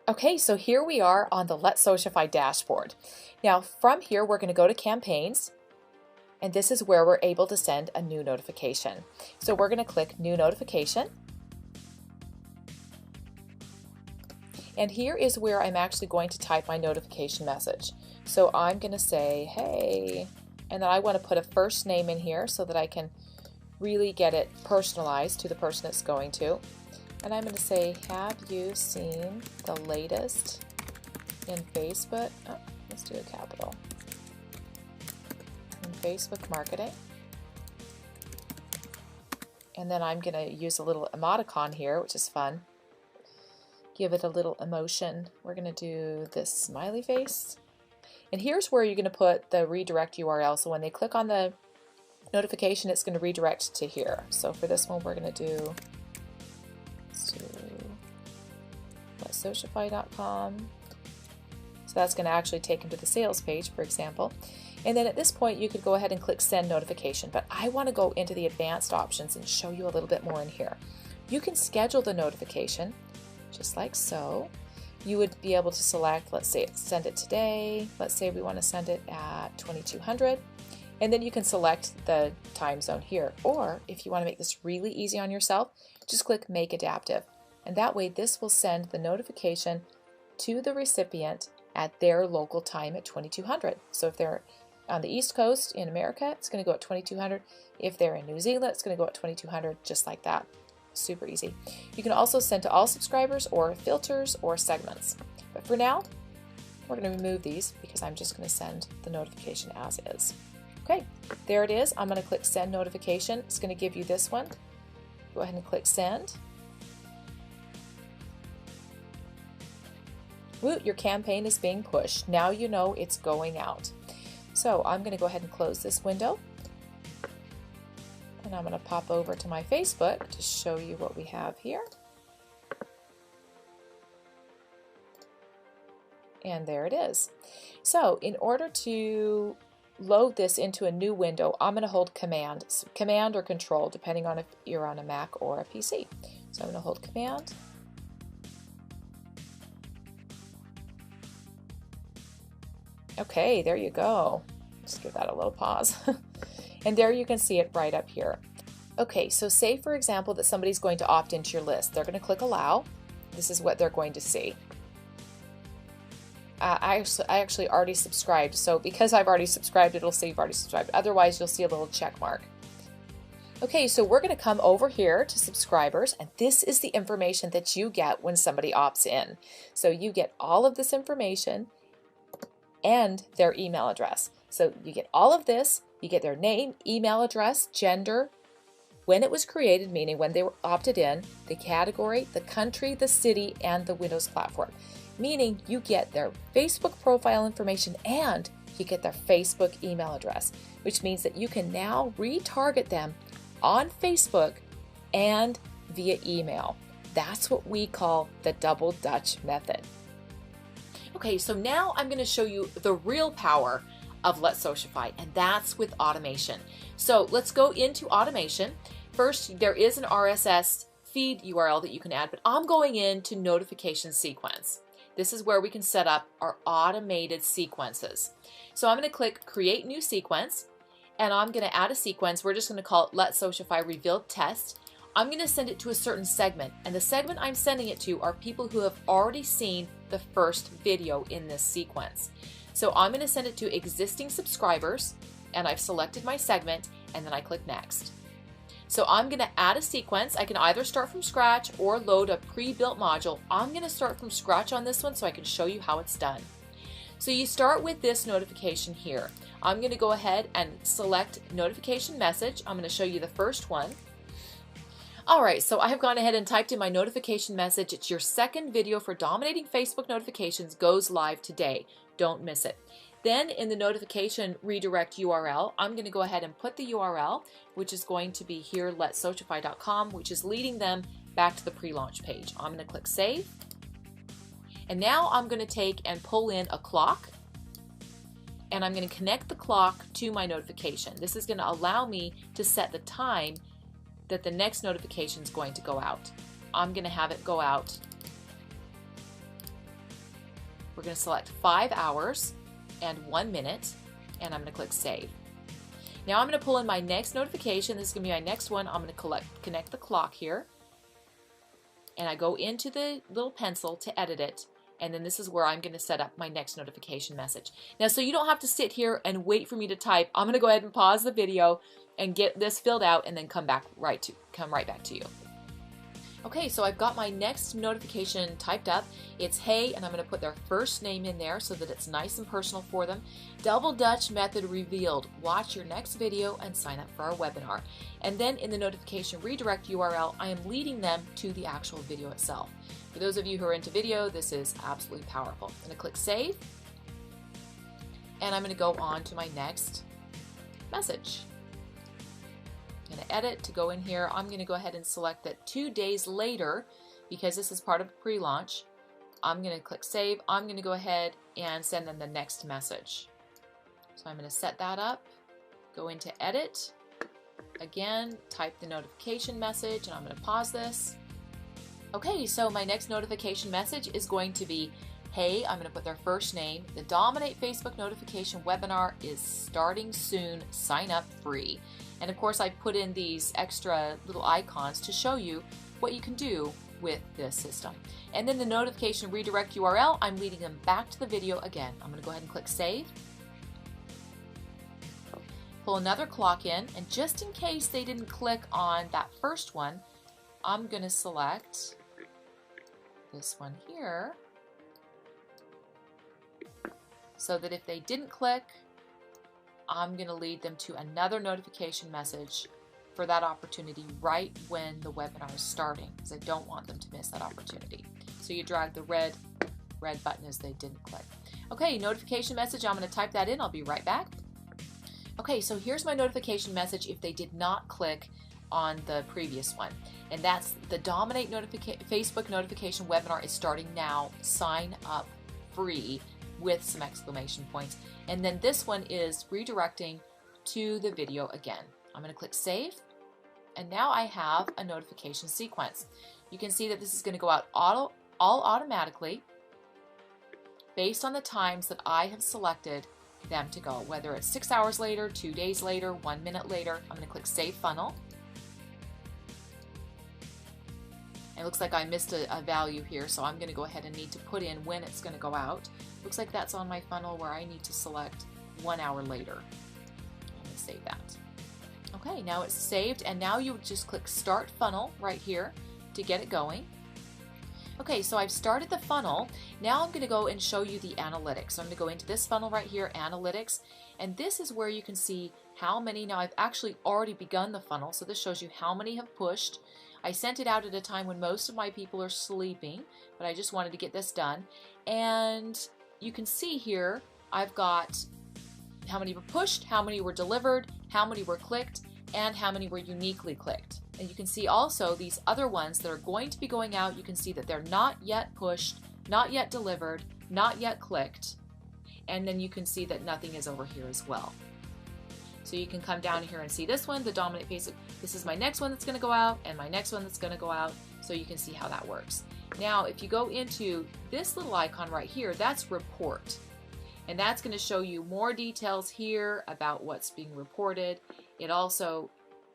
Okay, so here we are on the LetSocify dashboard. Now from here we're going to go to campaigns, and this is where we're able to send a new notification. So we're going to click new notification, and here is where I'm actually going to type my notification message. So I'm going to say hey, and then I want to put a first name in here so that I can really get it personalized to the person it's going to. And I'm going to say, have you seen the latest in Facebook? Oh, let's do a capital. In Facebook marketing. And then I'm going to use a little emoticon here, which is fun. Give it a little emotion. We're going to do this smiley face. And here's where you're going to put the redirect URL. So when they click on the notification, it's going to redirect to here. So for this one, we're going to do LetSocify.com. So that's going to actually take them to the sales page, for example. And then at this point, you could go ahead and click send notification, but I want to go into the advanced options and show you a little bit more in here. You can schedule the notification just like so. You would be able to select, let's say, send it today. Let's say we want to send it at 2200. And then you can select the time zone here. Or if you want to make this really easy on yourself, just click Make Adaptive. And that way this will send the notification to the recipient at their local time at 2200. So if they're on the East Coast in America, it's going to go at 2200. If they're in New Zealand, it's going to go at 2200, just like that. Super easy. You can also send to all subscribers or filters or segments. But for now, we're going to remove these because I'm just going to send the notification as is. Okay, there it is. I'm going to click send notification. It's going to give you this one. Go ahead and click send. Woot, your campaign is being pushed. Now you know it's going out. So I'm going to go ahead and close this window. And I'm going to pop over to my Facebook to show you what we have here. And there it is. So in order to load this into a new window, I'm going to hold Command or Control, depending on if you're on a Mac or a PC. So I'm going to hold Command. Okay, there you go. Just give that a little pause. And there you can see it right up here. Okay, so say for example that somebody's going to opt into your list. They're going to click Allow. This is what they're going to see. I actually already subscribed, so because I've already subscribed, it'll say you've already subscribed. Otherwise, you'll see a little check mark. Okay, so we're going to come over here to subscribers, and this is the information that you get when somebody opts in. So you get all of this information and their email address. So you get all of this, you get their name, email address, gender, when it was created, meaning when they were opted in, the category, the country, the city, and the Windows platform. Meaning you get their Facebook profile information and you get their Facebook email address, which means that you can now retarget them on Facebook and via email. That's what we call the double Dutch method. Okay, so now I'm going to show you the real power of LetSocify, and that's with automation. So let's go into automation. First, there is an RSS feed URL that you can add, but I'm going into notification sequence. This is where we can set up our automated sequences. So I'm going to click Create New Sequence, and I'm going to add a sequence. We're just going to call it LetSocify Revealed Test. I'm going to send it to a certain segment, and the segment I'm sending it to are people who have already seen the first video in this sequence. So I'm going to send it to existing subscribers, and I've selected my segment, and then I click Next. So I'm going to add a sequence. I can either start from scratch or load a pre-built module. I'm going to start from scratch on this one so I can show you how it's done. So you start with this notification here. I'm going to go ahead and select notification message. I'm going to show you the first one. Alright, so I have gone ahead and typed in my notification message. It's your second video for dominating Facebook notifications goes live today. Don't miss it. Then in the notification redirect URL, I'm going to go ahead and put the URL, which is going to be here, LetSocify.com, which is leading them back to the pre-launch page. I'm going to click Save. And now I'm going to take and pull in a clock, and I'm going to connect the clock to my notification. This is going to allow me to set the time that the next notification is going to go out. I'm going to have it go out We're going to select 5 hours and 1 minute, and I'm going to click Save. Now I'm going to pull in my next notification. This is going to be my next one. I'm going to connect the clock here, and I go into the little pencil to edit it, and then this is where I'm going to set up my next notification message. Now, so you don't have to sit here and wait for me to type. I'm going to go ahead and pause the video and get this filled out, and then come right back to you. Okay, so I've got my next notification typed up. It's hey, and I'm going to put their first name in there so that it's nice and personal for them. Double Dutch method revealed. Watch your next video and sign up for our webinar. And then in the notification redirect URL, I am leading them to the actual video itself. For those of you who are into video, this is absolutely powerful. I'm going to click Save, and I'm going to go on to my next message. I'm going to edit to go in here. I'm going to go ahead and select that 2 days later, because this is part of pre-launch. I'm going to click Save. I'm going to go ahead and send them the next message. So I'm going to set that up, go into Edit, again, type the notification message, and I'm going to pause this. Okay, so my next notification message is going to be, hey, I'm going to put their first name. The Dominate Facebook Notification Webinar is starting soon. Sign up free. And of course, I put in these extra little icons to show you what you can do with this system. And then the notification redirect URL, I'm leading them back to the video again. I'm going to go ahead and click Save. Pull another clock in, and just in case they didn't click on that first one, I'm going to select this one here, so that if they didn't click, I'm going to lead them to another notification message for that opportunity right when the webinar is starting, because I don't want them to miss that opportunity. So you drag the red button as they didn't click. Okay, notification message, I'm going to type that in. I'll be right back. Okay, so here's my notification message if they did not click on the previous one. And that's the Dominate Facebook Notification Webinar is starting now. Sign up free with some exclamation points. And then this one is redirecting to the video again. I'm going to click Save, and now I have a notification sequence. You can see that this is going to go out all automatically based on the times that I have selected them to go, whether it's 6 hours later, 2 days later, 1 minute later. I'm going to click Save Funnel. It looks like I missed a value here, so I'm going to go ahead and need to put in when it's going to go out. Looks like that's on my funnel where I need to select 1 hour later. I'm going to save that. Okay, now it's saved, and now you would just click Start Funnel right here to get it going. Okay, so I've started the funnel. Now I'm going to go and show you the analytics. So I'm going to go into this funnel right here, Analytics, and this is where you can see how many. Now I've actually already begun the funnel, so this shows you how many have pushed. I sent it out at a time when most of my people are sleeping, but I just wanted to get this done. And you can see here, I've got how many were pushed, how many were delivered, how many were clicked, and how many were uniquely clicked. And you can see also these other ones that are going to be going out. You can see that they're not yet pushed, not yet delivered, not yet clicked. And then you can see that nothing is over here as well. So you can come down here and see this one, the Dominate Facebook. This is my next one that's going to go out, and my next one that's going to go out, so you can see how that works. Now, if you go into this little icon right here, that's Report. And that's going to show you more details here about what's being reported. It also,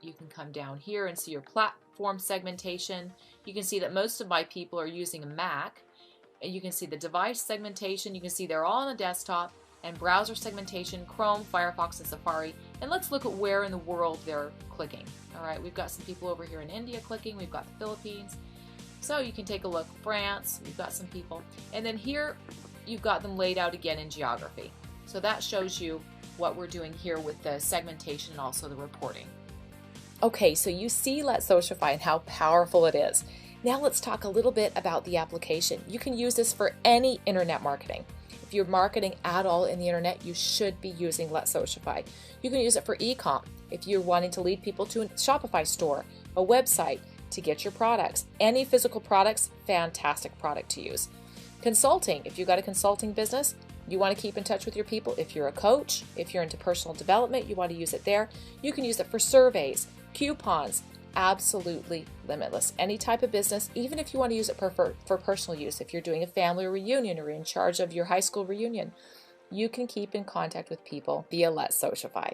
you can come down here and see your platform segmentation. You can see that most of my people are using a Mac. And you can see the device segmentation. You can see they're all on a desktop. And browser segmentation, Chrome, Firefox, and Safari. And let's look at where in the world they're clicking. All right, we've got some people over here in India clicking. We've got the Philippines. So you can take a look. France, we've got some people. And then here, you've got them laid out again in geography. So that shows you what we're doing here with the segmentation and also the reporting. Okay, so you see LetSocify and how powerful it is. Now let's talk a little bit about the application. You can use this for any internet marketing. If you're marketing at all in the internet, you should be using LetSocify. You can use it for e-com if you're wanting to lead people to a Shopify store, a website to get your products. Any physical products, fantastic product to use. Consulting, if you've got a consulting business, you want to keep in touch with your people. If you're a coach, if you're into personal development, you want to use it there. You can use it for surveys, coupons, absolutely limitless. Any type of business, even if you want to use it for personal use, if you're doing a family reunion or in charge of your high school reunion, you can keep in contact with people via LetSocify.